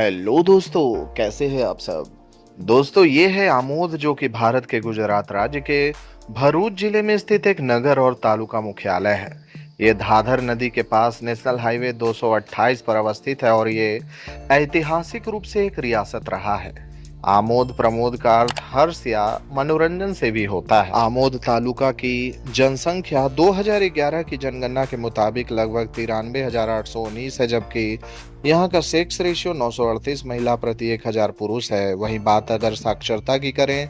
Hello दोस्तों, कैसे हैं आप सब। दोस्तों, ये है आमोद, जो कि भारत के गुजरात राज्य के भरूच जिले में स्थित एक नगर और तालुका मुख्यालय है। ये धाधर नदी के पास नेशनल हाईवे 228 पर अवस्थित है और ये ऐतिहासिक रूप से एक रियासत रहा है। आमोद प्रमोद का अर्थ हर्ष या मनोरंजन से भी होता है। आमोद तालुका की जनसंख्या 2011 की जनगणना के मुताबिक लगभग 93,819 है, जबकि यहाँ का सेक्स रेशियो 938 महिला प्रति 1,000 पुरुष है। वहीं बात अगर साक्षरता की करें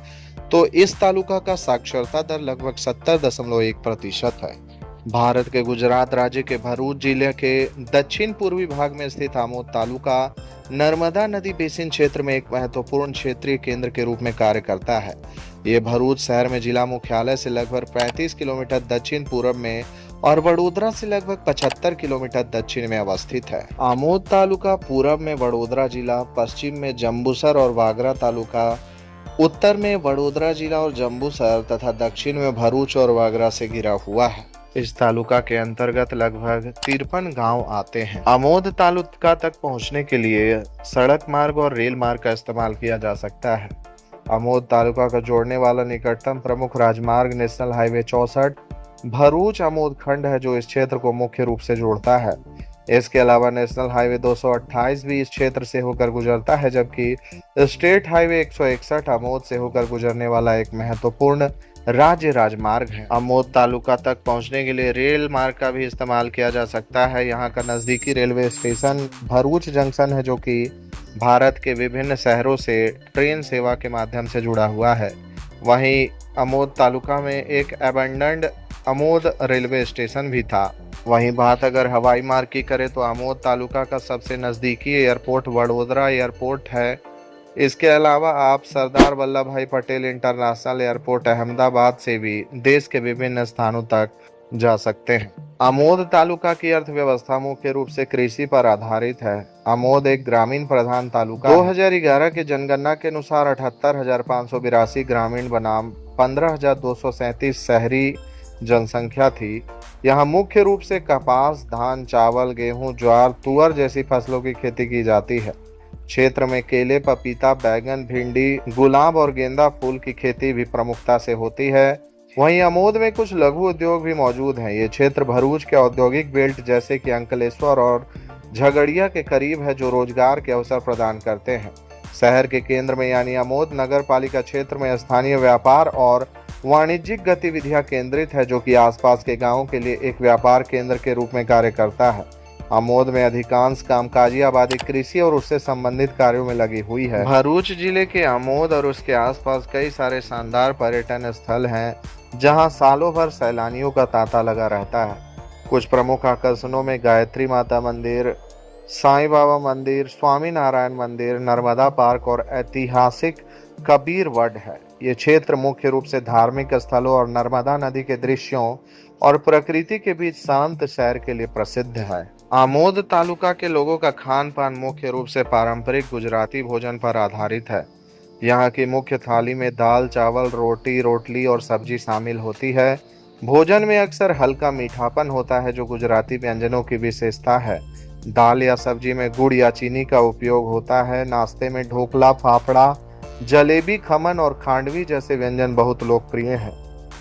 तो इस तालुका का साक्षरता दर लगभग 70.1% है। भारत के गुजरात राज्य के भरूच जिले के दक्षिण पूर्वी भाग में स्थित आमोद तालुका नर्मदा नदी बेसिन क्षेत्र में एक महत्वपूर्ण क्षेत्रीय केंद्र के रूप में कार्य करता है। ये भरूच शहर में जिला मुख्यालय से लगभग 35 किलोमीटर दक्षिण पूर्व में और वडोदरा से लगभग 75 किलोमीटर दक्षिण में अवस्थित है। आमोद तालुका पूर्व में वडोदरा जिला, पश्चिम में जम्बूसर और वागरा तालुका, उत्तर में वडोदरा जिला और जम्बूसर तथा दक्षिण में भरूच और वागरा से घिरा हुआ है। इस तालुका के अंतर्गत लगभग 53 गांव आते हैं। आमोद तालुका तक पहुंचने के लिए सड़क मार्ग और रेल मार्ग का इस्तेमाल किया जा सकता है। आमोद तालुका को जोड़ने वाला निकटतम प्रमुख राजमार्ग नेशनल हाईवे 64 भरूच आमोद खंड है, जो इस क्षेत्र को मुख्य रूप से जोड़ता है। इसके अलावा नेशनल हाईवे 228 भी इस क्षेत्र से होकर गुजरता है, जबकि स्टेट हाईवे 161 आमोद से होकर गुजरने वाला एक महत्वपूर्ण राज्य राजमार्ग है। आमोद तालुका तक पहुंचने के लिए रेल मार्ग का भी इस्तेमाल किया जा सकता है। यहाँ का नजदीकी रेलवे स्टेशन भरूच जंक्शन है, जो कि भारत के विभिन्न शहरों से ट्रेन सेवा के माध्यम से जुड़ा हुआ है। वहीं आमोद तालुका में एक अबंडन्ड आमोद रेलवे स्टेशन भी था। वहीं बात अगर हवाई मार्ग की करें तो आमोद तालुका का सबसे नजदीकी एयरपोर्ट वडोदरा एयरपोर्ट है। इसके अलावा आप सरदार वल्लभ भाई पटेल इंटरनेशनल एयरपोर्ट अहमदाबाद से भी देश के विभिन्न स्थानों तक जा सकते हैं। आमोद तालुका की अर्थव्यवस्था मुख्य रूप से कृषि पर आधारित है। आमोद एक ग्रामीण प्रधान तालुका 2011 की जनगणना के अनुसार 78,582 ग्रामीण बनाम 15,237 शहरी जनसंख्या थी। यहाँ मुख्य रूप से कपास, धान, चावल, गेहूं, ज्वार, तुअर जैसी फसलों की खेती की जाती है। क्षेत्र में केले, पपीता, बैगन, भिंडी, गुलाब और गेंदा फूल की खेती भी प्रमुखता से होती है। वहीं आमोद में कुछ लघु उद्योग भी मौजूद हैं। ये क्षेत्र भरूच के औद्योगिक बेल्ट जैसे कि अंकलेश्वर और झगड़िया के करीब है, जो रोजगार के अवसर प्रदान करते हैं। शहर के केंद्र में यानी आमोद नगर पालिका क्षेत्र में स्थानीय व्यापार और वाणिज्यिक गतिविधियां केंद्रित है, जो कि आसपास के गांवों के लिए एक व्यापार केंद्र के रूप में कार्य करता है। आमोद में अधिकांश कामकाजी आबादी कृषि और उससे संबंधित कार्यों में लगी हुई है। भरूच जिले के आमोद और उसके आसपास कई सारे शानदार पर्यटन स्थल हैं, जहां सालों भर सैलानियों का तांता लगा रहता है। कुछ प्रमुख आकर्षणों में गायत्री माता मंदिर, साईं बाबा मंदिर, स्वामी नारायण मंदिर, नर्मदा पार्क और ऐतिहासिक कबीर वड है। ये क्षेत्र मुख्य रूप से धार्मिक स्थलों और नर्मदा नदी के दृश्यों और प्रकृति के बीच शांत सैर के लिए प्रसिद्ध है। आमोद तालुका के लोगों का खान पान मुख्य रूप से पारंपरिक गुजराती भोजन पर आधारित है। यहाँ की मुख्य थाली में दाल, चावल, रोटी, रोटली और सब्जी शामिल होती है। भोजन में अक्सर हल्का मीठापन होता है, जो गुजराती व्यंजनों की विशेषता है। दाल या सब्जी में गुड़ या चीनी का उपयोग होता है। नाश्ते में ढोकला, फाफड़ा, जलेबी, खमन और खांडवी जैसे व्यंजन बहुत लोकप्रिय हैं।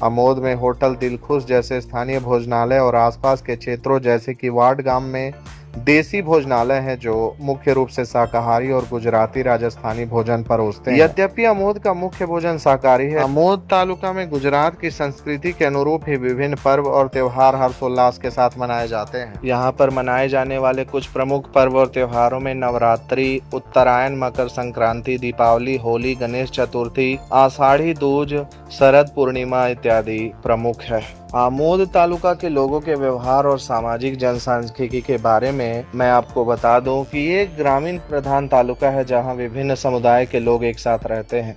आमोद में होटल दिलखुश जैसे स्थानीय भोजनालय और आसपास के क्षेत्रों जैसे कि वार्ड गांव में देसी भोजनालय हैं, जो मुख्य रूप से शाकाहारी और गुजराती राजस्थानी भोजन परोसते हैं। यद्यपि आमोद का मुख्य भोजन शाकाहारी है, आमोद तालुका में गुजरात की संस्कृति के अनुरूप ही विभिन्न पर्व और त्योहार हर्षोल्लास के साथ मनाए जाते हैं। यहाँ पर मनाए जाने वाले कुछ प्रमुख पर्व और त्योहारों में नवरात्रि, उत्तरायण, मकर संक्रांति, दीपावली, होली, गणेश चतुर्थी, आषाढ़ी दूज, शरद पूर्णिमा इत्यादि प्रमुख है। आमोद तालुका के लोगों के व्यवहार और सामाजिक जनसांख्यिकी के बारे में मैं आपको बता दूं कि ये ग्रामीण प्रधान तालुका है, जहां विभिन्न समुदाय के लोग एक साथ रहते हैं।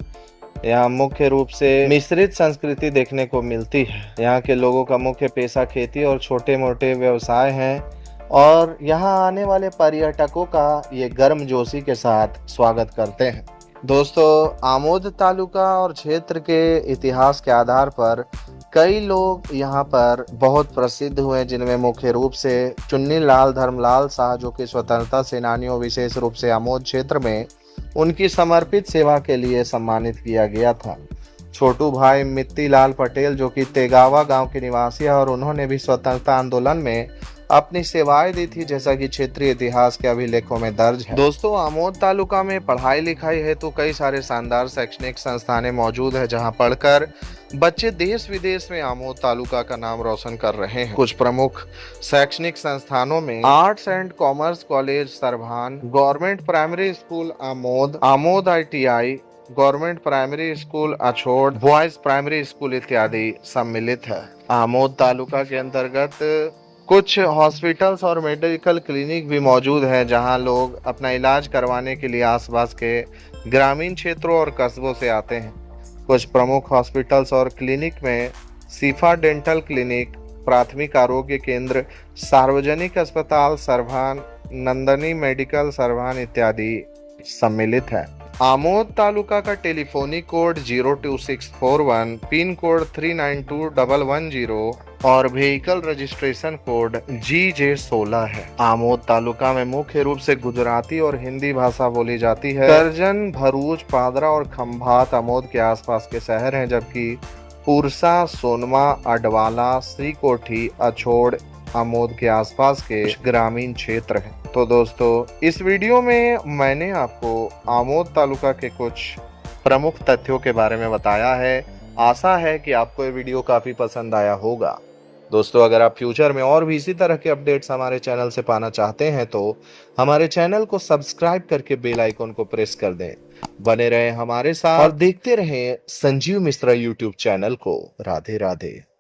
यहाँ मुख्य रूप से मिश्रित संस्कृति देखने को मिलती है। यहाँ के लोगों का मुख्य पेशा खेती और छोटे मोटे व्यवसाय हैं और यहाँ आने वाले पर्यटकों का ये गर्मजोशी के साथ स्वागत करते हैं। दोस्तों, आमोद तालुका और क्षेत्र के इतिहास के आधार पर कई लोग यहाँ पर बहुत प्रसिद्ध हुए, जिनमें मुख्य रूप से चुन्नीलाल धर्मलाल शाह, जो कि स्वतंत्रता सेनानियों विशेष रूप से आमोद क्षेत्र में उनकी समर्पित सेवा के लिए सम्मानित किया गया था। छोटू भाई मित्तीलाल पटेल, जो कि तेगावा गांव के निवासी है और उन्होंने भी स्वतंत्रता आंदोलन में अपनी सेवाएं दी थी, जैसा कि क्षेत्रीय इतिहास के अभिलेखों में दर्ज है। दोस्तों, आमोद तालुका में पढ़ाई लिखाई हेतु कई सारे शानदार शैक्षणिक संस्थानें मौजूद है, जहां पढ़कर बच्चे देश विदेश में आमोद तालुका का नाम रोशन कर रहे हैं। कुछ प्रमुख शैक्षणिक संस्थानों में arts and commerce college Sarbhan, government primary school Amod, Amod ITI, government primary school Achhod, boys primary school इत्यादि सम्मिलित है। आमोद तालुका के अंतर्गत कुछ हॉस्पिटल्स और मेडिकल क्लिनिक भी मौजूद है, जहां लोग अपना इलाज करवाने के लिए आसपास के ग्रामीण क्षेत्रों और कस्बों से आते हैं। कुछ प्रमुख हॉस्पिटल्स और क्लिनिक में सीफा डेंटल क्लिनिक, प्राथमिक आरोग्य केंद्र, सार्वजनिक अस्पताल सरभान, नंदनी मेडिकल सरभान इत्यादि सम्मिलित है। आमोद तालुका का टेलीफोनिक कोड 02641, पिन कोड 392110 और व्हीकल रजिस्ट्रेशन कोड GJ16 है। आमोद तालुका में मुख्य रूप से गुजराती और हिंदी भाषा बोली जाती है। करजन, भरूच, पादरा और खंभात आमोद के आसपास के शहर हैं, जबकि पुरसा, सोनमा, अडवाला, श्रीकोठी, अछोड़ आमोद के आसपास के ग्रामीण क्षेत्र हैं। तो दोस्तों, इस वीडियो में मैंने आपको आमोद तालुका के कुछ प्रमुख तथ्यों के बारे में बताया है। आशा है कि आपको ये वीडियो काफी पसंद आया होगा। दोस्तों, अगर आप फ्यूचर में और भी इसी तरह के अपडेट्स हमारे चैनल से पाना चाहते हैं तो हमारे चैनल को सब्सक्राइब करके बेल आइकन को प्रेस कर दें। बने रहें हमारे साथ और देखते रहें संजीव मिश्रा यूट्यूब चैनल को। राधे राधे।